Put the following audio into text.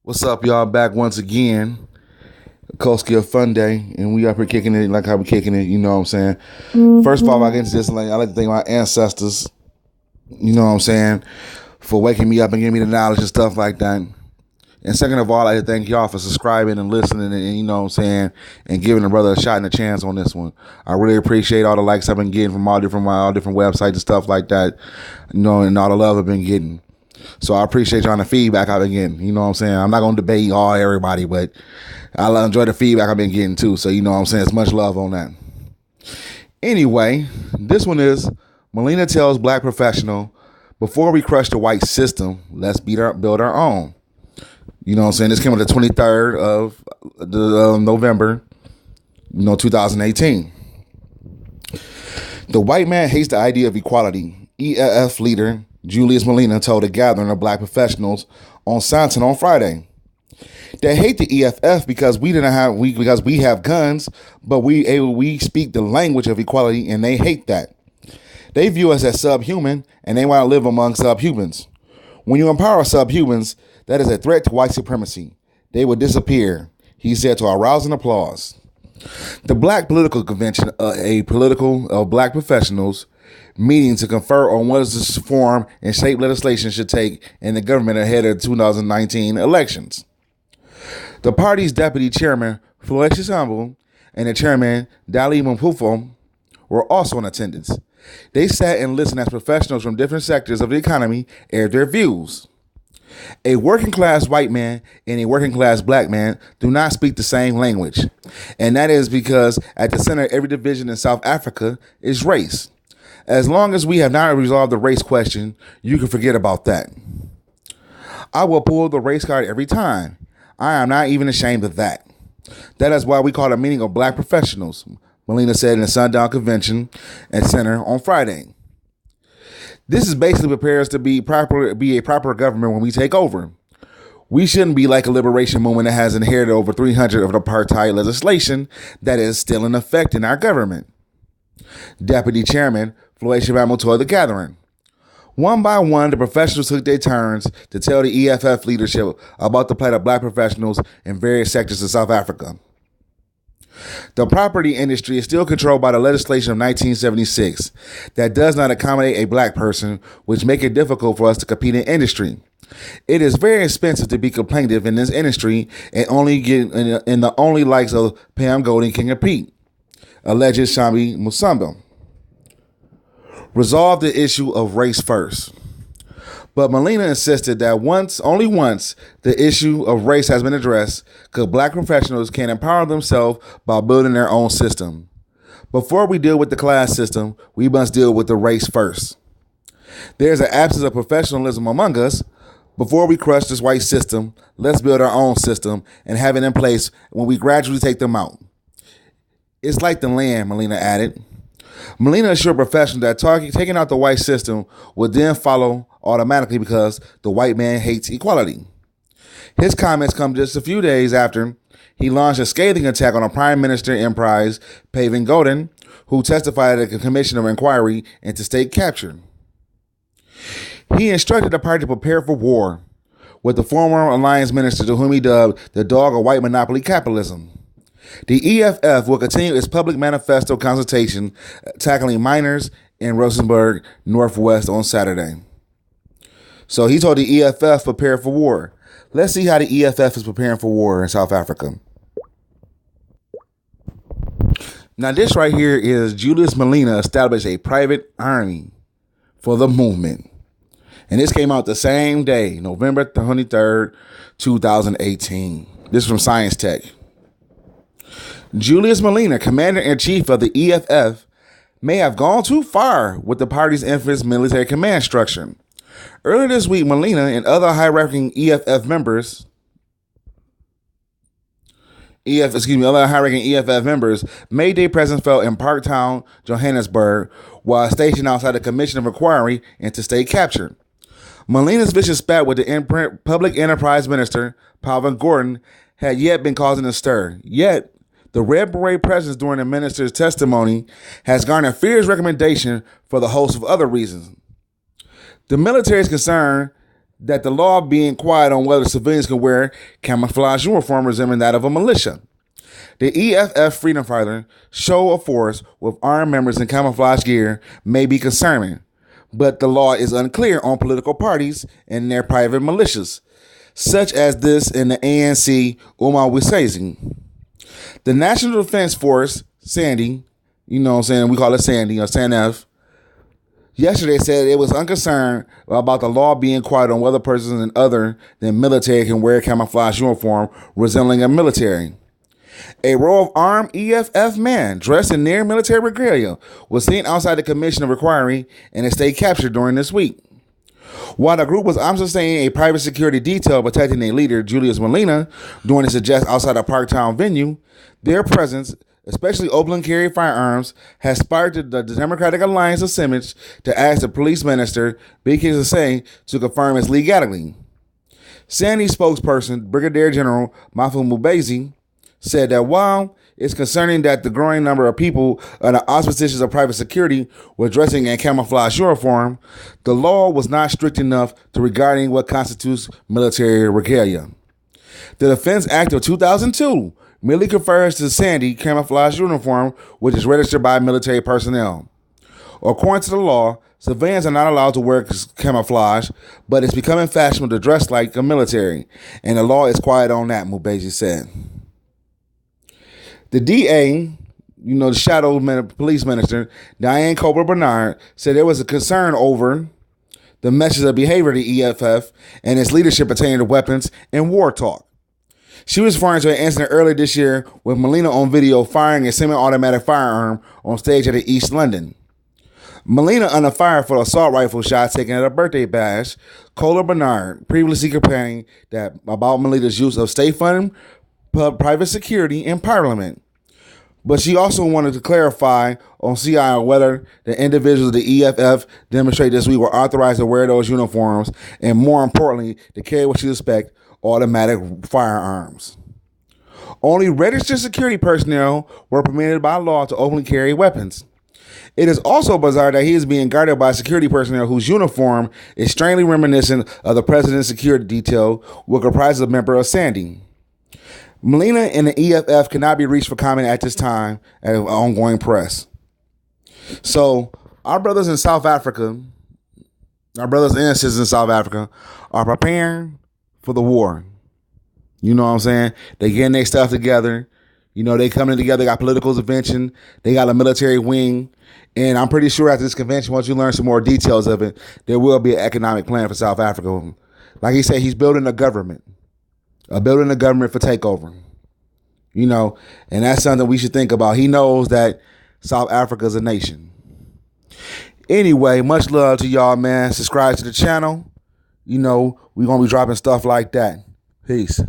What's up, y'all? Back once again. Iskosi Umfundisi, and we up here kicking it like how we kicking it, you know what I'm saying? First of all, I get into this, I like to thank my ancestors, you know what I'm saying, for waking me up and giving me the knowledge and stuff like that. And second of all, I like to thank y'all for subscribing and listening and you know what I'm saying, and giving a brother a shot and a chance on this one. I really appreciate all the likes I've been getting from all different websites and stuff like that, you know, and all the love I've been getting. So I appreciate y'all the feedback I've been getting. You know what I'm saying? I'm not going to debate everybody, but I enjoy the feedback I've been getting too. So you know what I'm saying? It's much love on that. Anyway, this one is Malema tells black professional, before we crush the white system, let's build our own. You know what I'm saying? This came on the 23rd of November, 2018. The white man hates the idea of equality. EFF leader Julius Malema told a gathering of black professionals on Santon on Friday. They hate the EFF because we have guns, but we speak the language of equality, and they hate that. They view us as subhuman, and they want to live among subhumans. When you empower subhumans, that is a threat to white supremacy. They will disappear, he said to a rousing applause. The Black Political Convention, of black professionals, meeting to confer on what this form and shape legislation should take in the government ahead of the 2019 elections. The party's deputy chairman, Julius Malema, and the chairman, Julien Malema, were also in attendance. They sat and listened as professionals from different sectors of the economy aired their views. A working class white man and a working class black man do not speak the same language. And that is because at the center of every division in South Africa is race. As long as we have not resolved the race question, you can forget about that. I will pull the race card every time. I am not even ashamed of that. That is why we call the meeting of black professionals, Malema said in the Sundown Convention and Center on Friday. This is basically prepare us to be a proper government when we take over. We shouldn't be like a liberation movement that has inherited over 300 of the apartheid legislation that is still in effect in our government. Deputy Chairman Julius Malema told the gathering. One by one, the professionals took their turns to tell the EFF leadership about the plight of black professionals in various sectors of South Africa. The property industry is still controlled by the legislation of 1976 that does not accommodate a black person, which make it difficult for us to compete in industry. It is very expensive to be competitive in this industry and only get in the only likes of Pam Golding can compete, alleged Shambi Musamba. Resolve the issue of race first. But Malema insisted that only once the issue of race has been addressed, could black professionals can empower themselves by building their own system. Before we deal with the class system, we must deal with the race first. There's an absence of professionalism among us. Before we crush this white system, let's build our own system and have it in place when we gradually take them out. It's like the land, Malema added. Malema assured professionals that taking out the white system would then follow automatically because the white man hates equality. His comments come just a few days after he launched a scathing attack on a Prime Minister Enterprise, Pavin Gordhan, who testified at a commission of inquiry into state capture. He instructed the party to prepare for war with the former alliance minister, to whom he dubbed the dog of white monopoly capitalism. The EFF will continue its public manifesto consultation tackling miners in Rustenburg, Northwest on Saturday. So he told the EFF prepare for war. Let's see how the EFF is preparing for war in South Africa. Now this right here is Julius Malema established a private army for the movement. And this came out the same day, November 23rd, 2018. This is from Science Tech. Julius Malema, commander-in-chief of the EFF, may have gone too far with the party's infamous military command structure. Earlier this week, Malema and other high-ranking EFF members made their presence felt in Parktown, Johannesburg, while stationed outside the Commission of Inquiry into state capture. Malema's vicious spat with the Public Enterprise Minister, Pavin Gordhan, had yet been causing a stir. Yet, the Red Beret presence during the minister's testimony has garnered fierce recommendation for the host of other reasons. The military's concern that the law being quiet on whether civilians can wear camouflage uniform resembling that of a militia. The EFF freedom fighter show of force with armed members in camouflage gear may be concerning, but the law is unclear on political parties and their private militias, such as this in the ANC Umfundisi. The National Defense Force, Sandy, you know what I'm saying, we call it Sandy or SANF, yesterday said it was unconcerned about the law being quiet on whether persons other than military can wear camouflage uniform resembling a military. A row of armed EFF men dressed in near military regalia was seen outside the Commission of Inquiry and a state capture during this week. While the group was sustaining a private security detail protecting their leader, Julius Malema, during a suggest outside a Parktown venue, their presence, especially open carry firearms, has sparked the Democratic Alliance of Symmetry to ask the police minister, Iskosi, to confirm its legality. Sandy spokesperson, Brigadier General Umfundisi, said that while it's concerning that the growing number of people under auspices of private security were dressing in camouflage uniform, the law was not strict enough to regarding what constitutes military regalia. The Defense Act of 2002 merely confers to Sandy camouflage uniform, which is registered by military personnel. According to the law, civilians are not allowed to wear camouflage, but it's becoming fashionable to dress like a military, and the law is quiet on that, Umfundisi said. The DA, the shadow police minister, Diane Cobra Bernard, said there was a concern over the message of behavior of the EFF and its leadership pertaining to weapons and war talk. She was referring to an incident earlier this year with Malema on video firing a semi-automatic firearm on stage at the East London. Malema under fire for the assault rifle shot taken at a birthday bash. Cobra Bernard previously complaining about Malema's use of state-funded private security in Parliament. But she also wanted to clarify on CI whether the individuals of the EFF demonstrated this week were authorized to wear those uniforms and, more importantly, to carry what she suspects automatic firearms. Only registered security personnel were permitted by law to openly carry weapons. It is also bizarre that he is being guarded by security personnel whose uniform is strangely reminiscent of the president's security detail, which comprises a member of Sandy. Malema and the EFF cannot be reached for comment at this time at ongoing press. So, our brothers in South Africa, our brothers and sisters in South Africa, are preparing for the war. You know what I'm saying? They getting their stuff together. They coming together, got political intervention. They got a military wing. And I'm pretty sure after this convention, once you learn some more details of it, there will be an economic plan for South Africa. Like he said, he's building a government. Building a government for takeover. And that's something we should think about. He knows that South Africa is a nation. Anyway, much love to y'all, man. Subscribe to the channel. We're going to be dropping stuff like that. Peace.